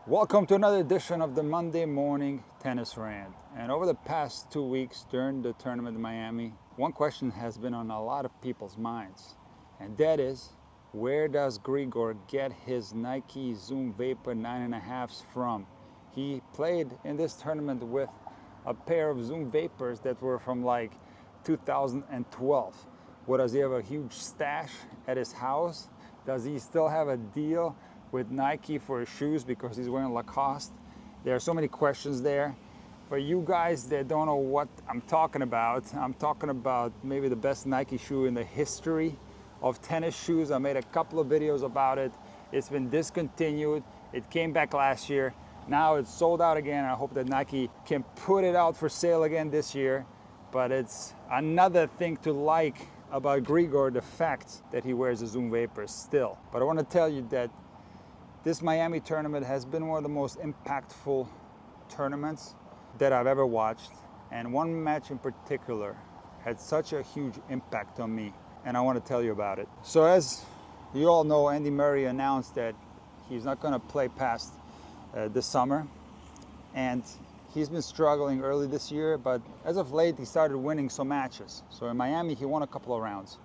Welcome to another edition of the Monday Morning Tennis Rant. And over the past 2 weeks during the tournament in Miami, one question has been on a lot of people's minds. And that is, where does Grigor get his Nike Zoom Vapor 9.5s from? He played in this tournament with a pair of Zoom Vapors that were from like 2012. What, does he have a huge stash at his house? Does he still have a deal with Nike for his shoes because he's wearing Lacoste? There are so many questions there. For you guys that don't know what I'm talking about maybe the best Nike shoe in the history of tennis shoes. I made a couple of videos about it. It's been discontinued. It came back last year. Now it's sold out again. I hope that Nike can put it out for sale again this year. But it's another thing to like about Grigor, the fact that he wears a Zoom Vapor still. But I want to tell you that this Miami tournament has been one of the most impactful tournaments that I've ever watched. And one match in particular had such a huge impact on me, and I want to tell you about it. So as you all know, Andy Murray announced that he's not going to play past this summer. And he's been struggling early this year, but as of late, he started winning some matches. So in Miami, he won a couple of rounds.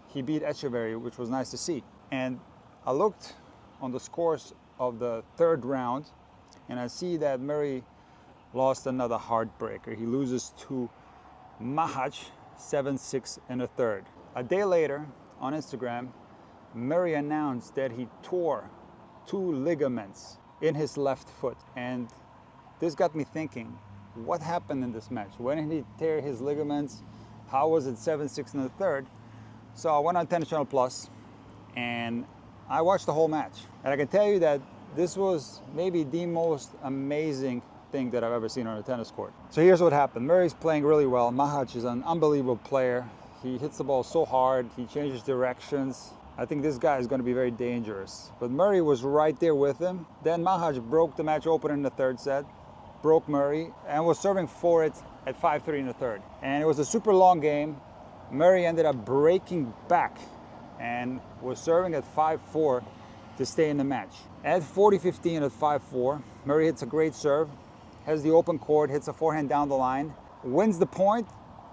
He beat Echeverry, which was nice to see. And I looked on the scores of the third round, and I see that Murray lost another heartbreaker. He loses to Magic 7-6 in the third. A day later, on Instagram, Murray announced that he tore 2 ligaments in his left foot. And this got me thinking, what happened in this match? When did he tear his ligaments? How was it 7-6 in the third? So I went on Tennis Channel Plus and I watched the whole match. And I can tell you that this was maybe the most amazing thing that I've ever seen on a tennis court. So here's what happened. Murray's playing really well. Magic is an unbelievable player. He hits the ball so hard. He changes directions. I think this guy is going to be very dangerous. But Murray was right there with him. Then Magic broke the match open in the third set, broke Murray, and was serving for it at 5-3 in the third. And it was a super long game. Murray ended up breaking back and was serving at 5-4 to stay in the match. At 40-15 at 5-4, Murray hits a great serve, has the open court, hits a forehand down the line, wins the point,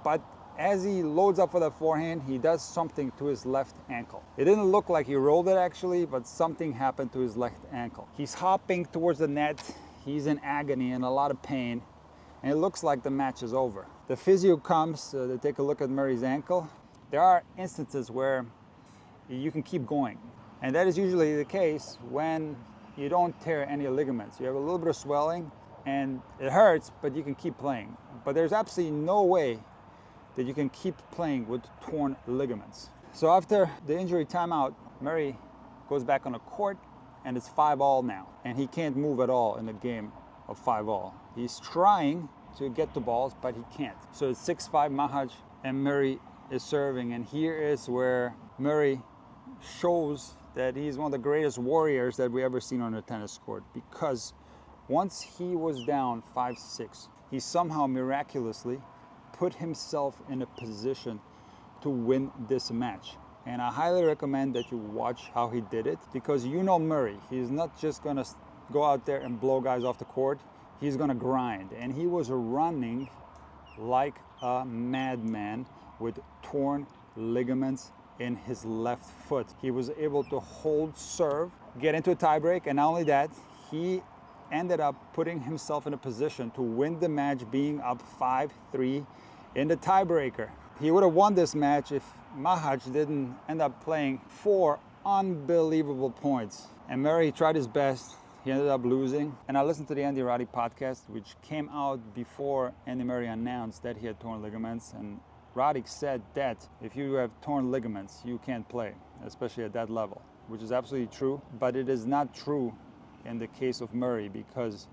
but as he loads up for that forehand, he does something to his left ankle. It didn't look like he rolled it actually, but something happened to his left ankle. He's hopping towards the net, he's in agony and a lot of pain, and it looks like the match is over. The physio comes to take a look at Murray's ankle. There are instances where you can keep going. And that is usually the case when you don't tear any ligaments. You have a little bit of swelling and it hurts, but you can keep playing. But there's absolutely no way that you can keep playing with torn ligaments. So after the injury timeout, Murray goes back on the court and it's 5-all now. And he can't move at all in the game of 5-all. He's trying to get the balls, but he can't. So it's 6-5 Magic and Murray is serving. And here is where Murray shows that he's one of the greatest warriors that we ever seen on a tennis court, because once he was down 5-6, he somehow miraculously put himself in a position to win this match. And I highly recommend that you watch how he did it, because you know Murray, he's not just gonna go out there and blow guys off the court, he's gonna grind. And he was running like a madman with torn ligaments in his left foot. He was able to hold serve, get into a tiebreak, and not only that, he ended up putting himself in a position to win the match, being up 5-3 in the tiebreaker. He would have won this match if Magic didn't end up playing 4 unbelievable points. And Murray tried his best. He ended up losing. And I listened to the Andy Roddick podcast, which came out before Andy Murray announced that he had torn ligaments. And Roddick said that if you have torn ligaments, you can't play, especially at that level, which is absolutely true. But it is not true in the case of Murray, because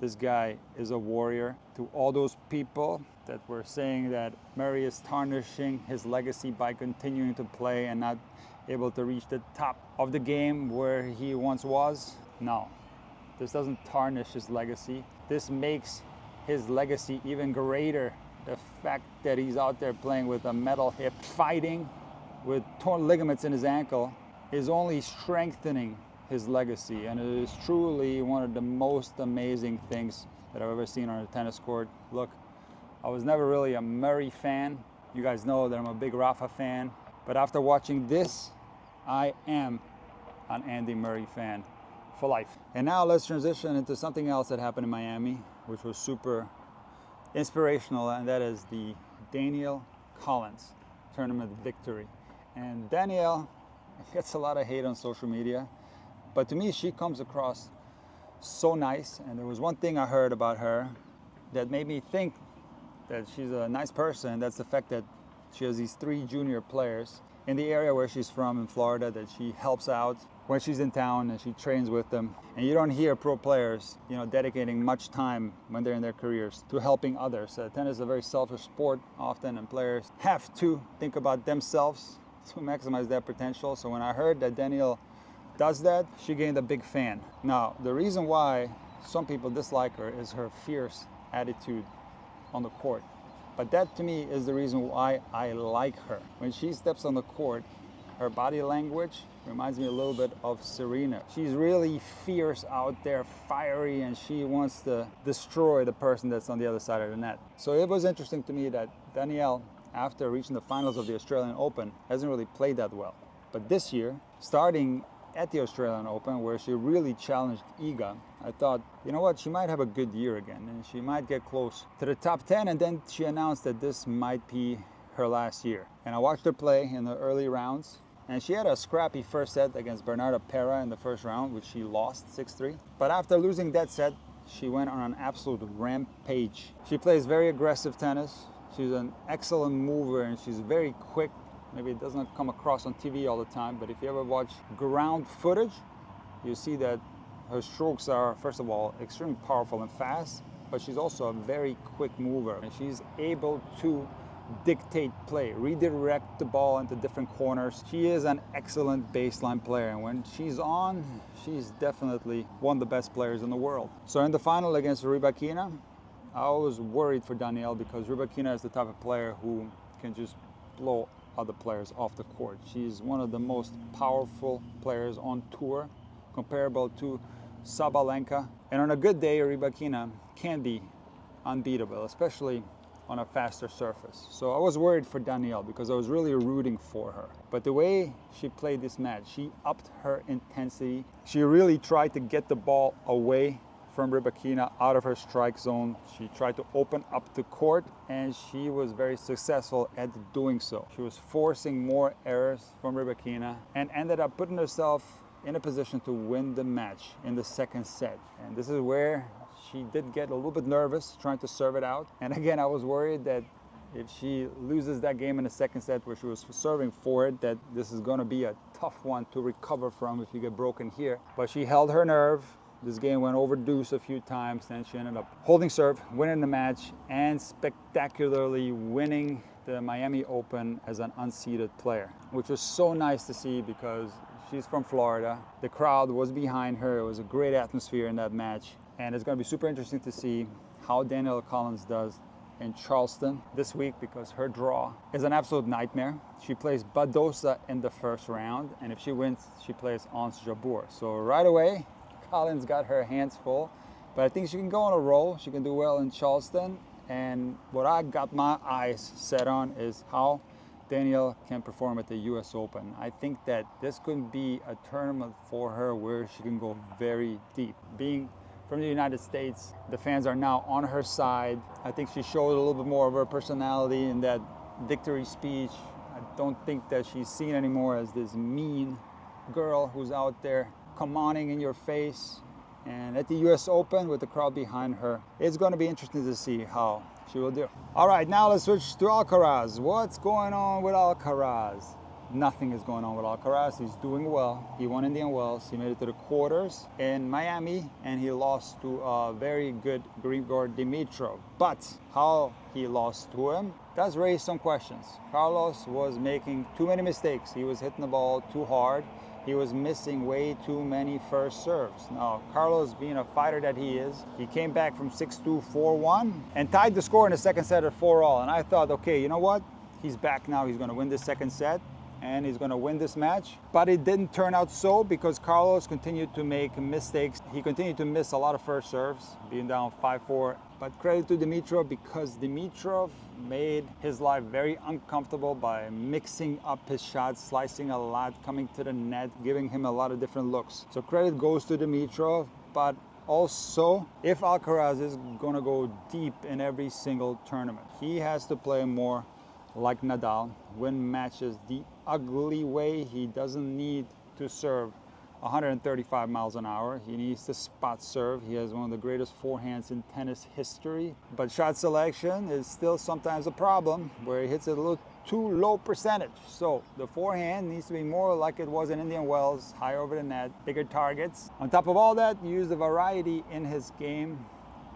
this guy is a warrior. To all those people that were saying that Murray is tarnishing his legacy by continuing to play and not able to reach the top of the game where he once was, no. This doesn't tarnish his legacy. This makes his legacy even greater. The fact that he's out there playing with a metal hip, fighting with torn ligaments in his ankle, is only strengthening his legacy, and it is truly one of the most amazing things that I've ever seen on a tennis court. Look, I was never really a Murray fan. You guys know that I'm a big Rafa fan, but after watching this, I am an Andy Murray fan for life. And now let's transition into something else that happened in Miami, which was super inspirational, and that is the Danielle Collins tournament victory. And Danielle gets a lot of hate on social media, but to me she comes across so nice. And there was one thing I heard about her that made me think that she's a nice person. That's the fact that she has these 3 junior players in the area where she's from in Florida that she helps out when she's in town, and she trains with them. And you don't hear pro players, you know, dedicating much time when they're in their careers to helping others. Tennis is a very selfish sport often, and players have to think about themselves to maximize their potential. So when I heard that Danielle does that, she gained a big fan. Now, the reason why some people dislike her is her fierce attitude on the court. But that to me is the reason why I like her. When she steps on the court, her body language reminds me a little bit of Serena. She's really fierce out there, fiery, and she wants to destroy the person that's on the other side of the net. So it was interesting to me that Danielle, after reaching the finals of the Australian Open, hasn't really played that well. But this year, starting at the Australian Open, where she really challenged Iga, I thought, you know what, she might have a good year again, and she might get close to the top 10, and then she announced that this might be her last year. And I watched her play in the early rounds, and she had a scrappy first set against Bernarda Pera in the first round, which she lost 6-3. But after losing that set, she went on an absolute rampage. She plays very aggressive tennis. She's an excellent mover, and she's very quick. Maybe it doesn't come across on TV all the time, but if you ever watch ground footage, you see that her strokes are, first of all, extremely powerful and fast, but she's also a very quick mover, and she's able to dictate play, redirect the ball into different corners. She is an excellent baseline player, and when she's on, she's definitely one of the best players in the world. So in the final against Rybakina, I was worried for Danielle, because Rybakina is the type of player who can just blow other players off the court. She's one of the most powerful players on tour, comparable to Sabalenka. And on a good day, Rybakina can be unbeatable, especially on a faster surface. So I was worried for Danielle, because I was really rooting for her. But the way she played this match, she upped her intensity. She really tried to get the ball away from Rybakina, out of her strike zone. She tried to open up the court, and she was very successful at doing so. She was forcing more errors from Rybakina and ended up putting herself in a position to win the match in the second set. And this is where she did get a little bit nervous trying to serve it out. And again, I was worried that if she loses that game in the second set where she was serving for it, that this is going to be a tough one to recover from if you get broken here. But she held her nerve. This game went over deuce a few times, and she ended up holding serve, winning the match, and spectacularly winning the Miami Open as an unseeded player, which was so nice to see, because she's from Florida. The crowd was behind her. It was a great atmosphere in that match. And it's going to be super interesting to see how Danielle Collins does in Charleston this week, because her draw is an absolute nightmare. She plays Badosa in the first round, and if she wins, she plays Ons Jabeur. So right away, Collins got her hands full, but I think she can go on a roll. She can do well in Charleston. And what I got my eyes set on is how Danielle can perform at the US Open. I think that this could be a tournament for her where she can go very deep. Being from the United States, the fans are now on her side. I think she showed a little bit more of her personality in that victory speech. I don't think that she's seen anymore as this mean girl who's out there commanding in your face. And at the US Open, with the crowd behind her, it's going to be interesting to see how she will do. All right, now let's switch to Alcaraz. What's going on with Alcaraz? Nothing is going on with Alcaraz. He's doing well. He won Indian Wells. He made it to the quarters in Miami, and he lost to a very good Grigor Dimitrov. But how he lost to him does raise some questions. Carlos was making too many mistakes. He was hitting the ball too hard. He was missing way too many first serves. Now, Carlos, being a fighter that he is, he came back from 6-2, 4-1, and tied the score in the second set at 4-all. And I thought, okay, you know what? He's back now. He's going to win this second set. and he's going to win this match. But it didn't turn out so because Carlos continued to make mistakes. He continued to miss a lot of first serves, being down 5-4. But credit to Dimitrov because Dimitrov made his life very uncomfortable by mixing up his shots, slicing a lot, coming to the net, giving him a lot of different looks. So credit goes to Dimitrov, but also, if Alcaraz is going to go deep in every single tournament, he has to play more like Nadal, win matches the ugly way. He doesn't need to serve 135 miles an hour. He needs to spot serve. He has one of the greatest forehands in tennis history. But shot selection is still sometimes a problem where he hits it a little too low percentage. So the forehand needs to be more like it was in Indian Wells, high over the net, bigger targets. On top of all that, use the variety in his game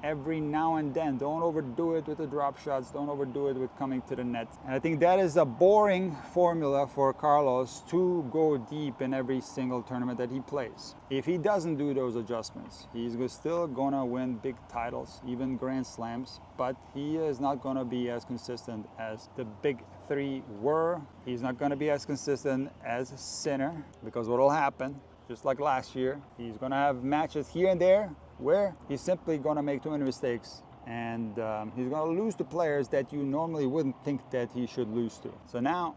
every now and then. Don't overdo it with the drop shots. Don't overdo it with coming to the net. And I think that is a boring formula for Carlos to go deep in every single tournament that he plays. If he doesn't do those adjustments, he's still gonna win big titles, even Grand Slams, but he is not gonna be as consistent as the big three were. He's not gonna be as consistent as Sinner, because what will happen, just like last year, he's gonna have matches here and there where he's simply going to make too many mistakes, and he's going to lose to players that you normally wouldn't think that he should lose to. So now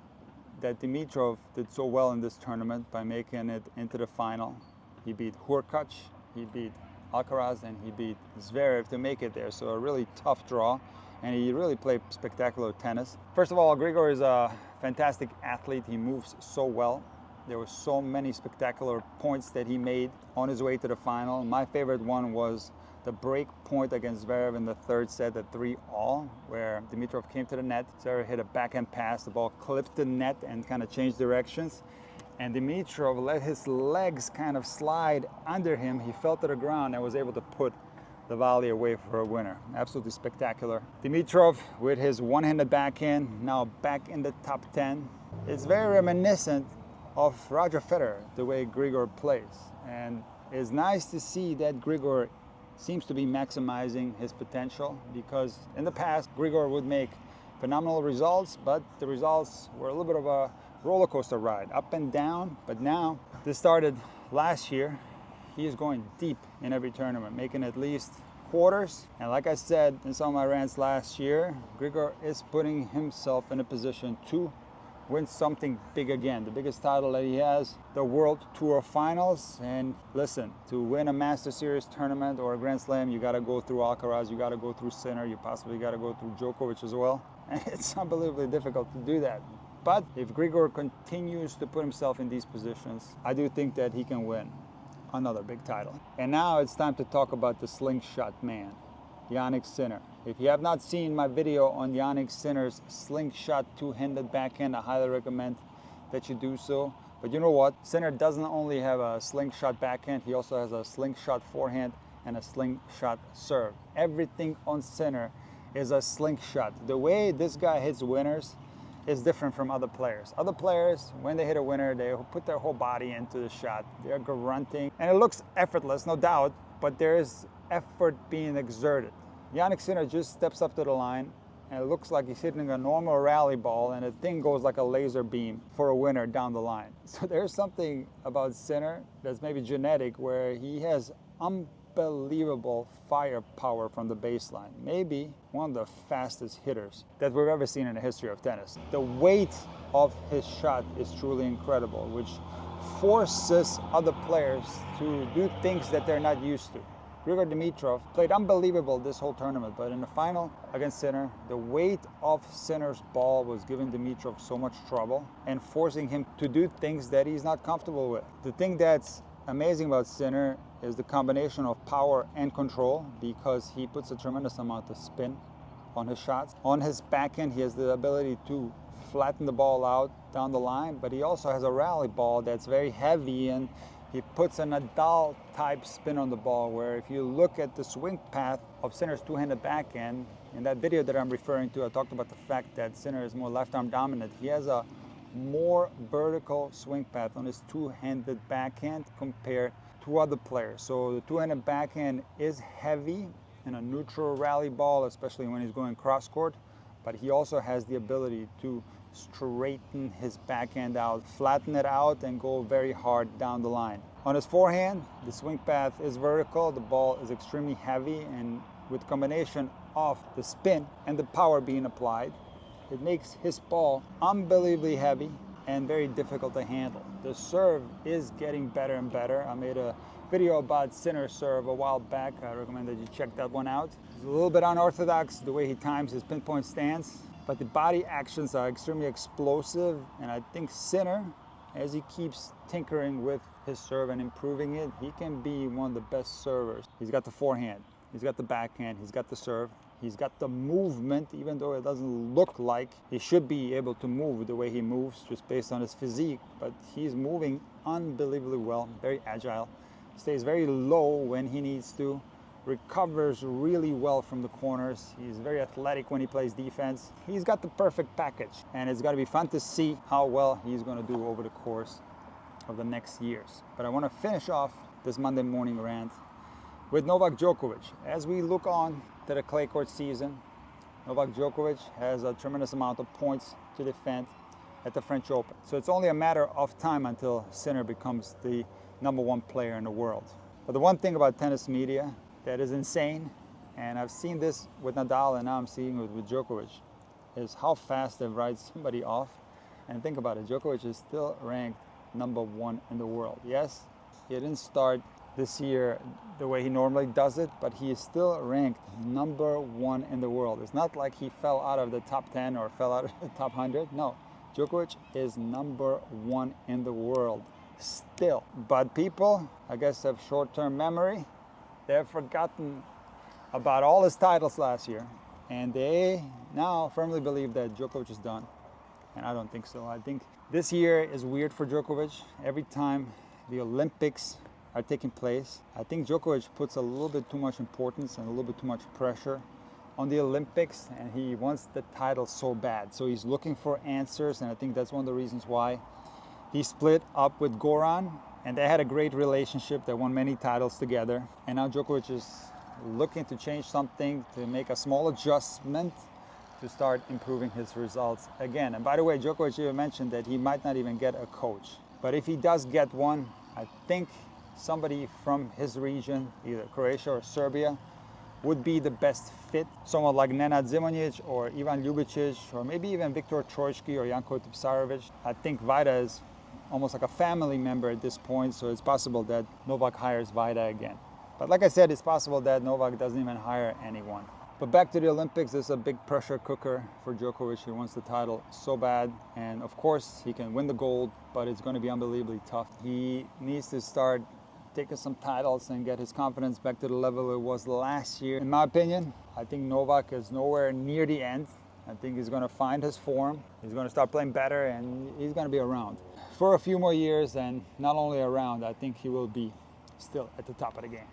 that Dimitrov did so well in this tournament by making it into the final, he beat Hurkacz, he beat Alcaraz, and he beat Zverev to make it there. So a really tough draw, and he really played spectacular tennis. First of all, Grigor is a fantastic athlete. He moves so well. There were so many spectacular points that he made on his way to the final. My favorite one was the break point against Zverev in the third set at 3-all, where Dimitrov came to the net. Zverev hit a backhand pass. The ball clipped the net and kind of changed directions. And Dimitrov let his legs kind of slide under him. He fell to the ground and was able to put the volley away for a winner. Absolutely spectacular. Dimitrov with his one-handed backhand, now back in the top 10. It's very reminiscent of Roger Federer, the way Grigor plays. And it's nice to see that Grigor seems to be maximizing his potential, because in the past, Grigor would make phenomenal results, but the results were a little bit of a roller coaster ride, up and down. But now, this started last year, he is going deep in every tournament, making at least quarters. And like I said in some of my rants last year, Grigor is putting himself in a position to win something big again. The biggest title that he has, the World Tour Finals. And listen, to win a Master Series tournament or a Grand Slam, you got to go through Alcaraz, you got to go through Sinner, you possibly got to go through Djokovic as well. And it's unbelievably difficult to do that. But if Grigor continues to put himself in these positions, I do think that he can win another big title. And now it's time to talk about the Slingshot Man, Jannik Sinner. If you have not seen my video on Jannik Sinner's slingshot two-handed backhand, I highly recommend that you do so. But you know what? Sinner doesn't only have a slingshot backhand, he also has a slingshot forehand and a slingshot serve. Everything on Sinner is a slingshot. The way this guy hits winners is different from other players. Other players, when they hit a winner, they put their whole body into the shot. They're grunting, and it looks effortless, no doubt, but there is effort being exerted. Jannik Sinner just steps up to the line, and it looks like he's hitting a normal rally ball, and the thing goes like a laser beam for a winner down the line. So there's something about Sinner that's maybe genetic, where he has unbelievable firepower from the baseline. Maybe one of the fastest hitters that we've ever seen in the history of tennis. The weight of his shot is truly incredible, which forces other players to do things that they're not used to. Grigor Dimitrov played unbelievable this whole tournament, but in the final against Sinner, the weight of Sinner's ball was giving Dimitrov so much trouble and forcing him to do things that he's not comfortable with. The thing that's amazing about Sinner is the combination of power and control, because he puts a tremendous amount of spin on his shots. On his backhand, he has the ability to flatten the ball out down the line, but he also has a rally ball that's very heavy, and he puts a Nadal type spin on the ball, where if you look at the swing path of Sinner's two-handed backhand, in that video that I'm referring to, I talked about the fact that Sinner is more left arm dominant. He has a more vertical swing path on his two-handed backhand compared to other players. So the two-handed backhand is heavy in a neutral rally ball, especially when he's going cross-court, but he also has the ability to straighten his backhand out, flatten it out, and go very hard down the line. On his forehand, the swing path is vertical, the ball is extremely heavy, and with combination of the spin and the power being applied, it makes his ball unbelievably heavy and very difficult to handle. The serve is getting better and better. I made a video about Sinner serve a while back. I recommend that you check that one out. It's a little bit unorthodox the way he times his pinpoint stance, but the body actions are extremely explosive, and I think Sinner, as he keeps tinkering with his serve and improving it, he can be one of the best servers. He's got the forehand, he's got the backhand, he's got the serve, he's got the movement, even though it doesn't look like he should be able to move the way he moves just based on his physique, but he's moving unbelievably well, very agile, stays very low when he needs to, recovers really well from the corners. He's very athletic when he plays defense. He's got the perfect package, and it's got to be fun to see how well he's going to do over the course of the next years. But I want to finish off this Monday morning rant with Novak Djokovic. As we look on to the clay court season, Novak Djokovic has a tremendous amount of points to defend at the French Open. So it's only a matter of time until Sinner becomes the #1 player in the world. But the one thing about tennis media that is insane, and I've seen this with Nadal and now I'm seeing it with Djokovic, is how fast they write somebody off. And think about it, Djokovic is still ranked #1 in the world. Yes, he didn't start this year the way he normally does it, but he is still ranked #1 in the world. It's not like he fell out of the top 10 or fell out of the top 100. No, Djokovic is #1 in the world still. But people, I guess, have short-term memory. They've forgotten about all his titles last year, and they now firmly believe that Djokovic is done, and I don't think so. I think this year is weird for Djokovic. Every time the Olympics are taking place, I think Djokovic puts a little bit too much importance and a little bit too much pressure on the Olympics, and he wants the title so bad. So he's looking for answers, and I think that's one of the reasons why he split up with Goran, and they had a great relationship. They won many titles together, and now Djokovic is looking to change something, to make a small adjustment to start improving his results again. And by the way, Djokovic even mentioned that he might not even get a coach, but if he does get one, I think somebody from his region, either Croatia or Serbia, would be the best fit. Someone like Nenad Zimonjic or Ivan Ljubicic, or maybe even Viktor Troicki or Janko Tipsarevic. I think Vajda is almost like a family member at this point, so it's possible that Novak hires Vajda again. But like I said, it's possible that Novak doesn't even hire anyone. But back to the Olympics, this is a big pressure cooker for Djokovic. He wants the title so bad, and of course he can win the gold, but it's going to be unbelievably tough. He needs to start taking some titles and get his confidence back to the level it was last year. In my opinion, I think Novak is nowhere near the end. I think he's going to find his form, he's going to start playing better, and he's going to be around for a few more years, and not only around, I think he will be still at the top of the game.